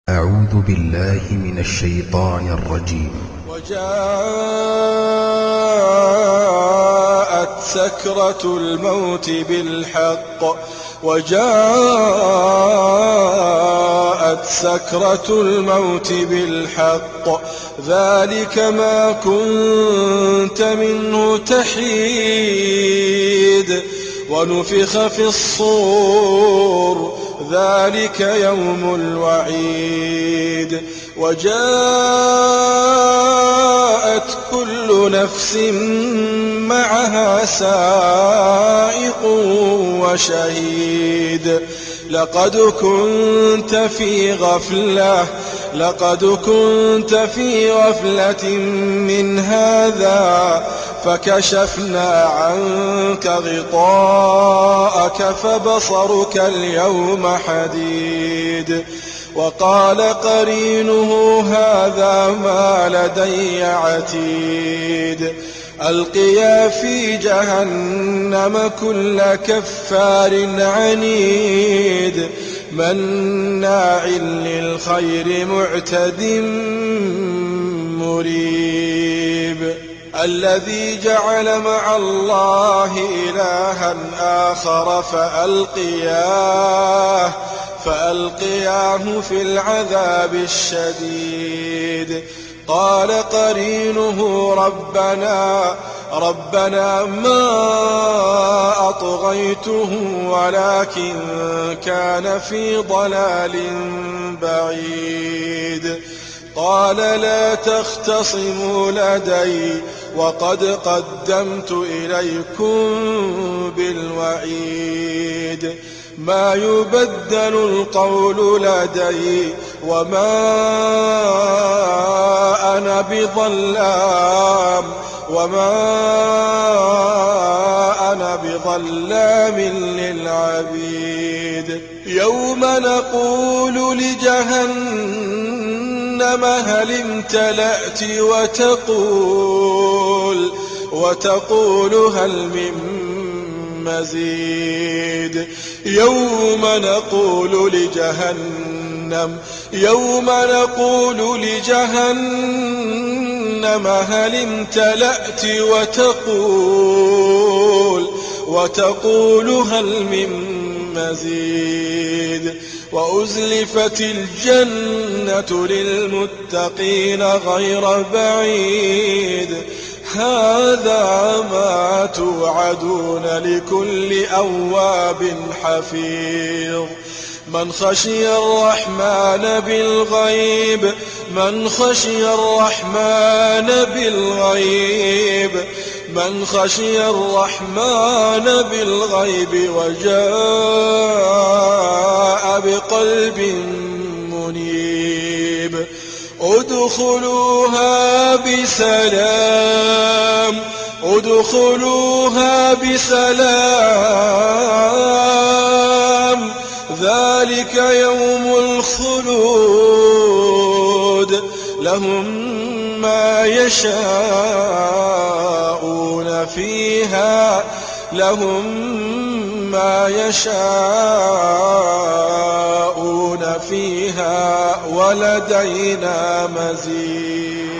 أعوذ بالله من الشيطان الرجيم. وجاءت سكرة الموت بالحق ذلك ما كنت منه تحيد ونفخ في الصور ذلك يوم الوعيد وجاءت كل نفس معها سائق وشهيد لقد كنت في غفلة من هذا فكشفنا عنك غطاءك فبصرك اليوم حديد وقال قرينه هذا ما لدي عتيد ألقيا في جهنم كل كفار عنيد مناع للخير معتد مريب الذي جعل مع الله إلها آخر فألقياه في العذاب الشديد قال قرينه ربنا ما أطغيته ولكن كان في ضلال بعيد قال لا تختصموا لدي وقد قدمت إليكم بالوعيد ما يبدل القول لدي وما أنا بظلام للعبيد يوم نقول لجهنم هل امتلأت وتقول هل من مزيد يوم نقول لجهنم هل امتلأت وتقول هل من مزيد وأزلفت الجنة للمتقين غير بعيد هذا ما توعدون لكل أواب حفيظ من خشي الرحمن بالغيب وجاء بقلب منيب ادخلوها بسلام ذلك يوم الخلود لهم ما يشاءون فيها ولدينا مزيد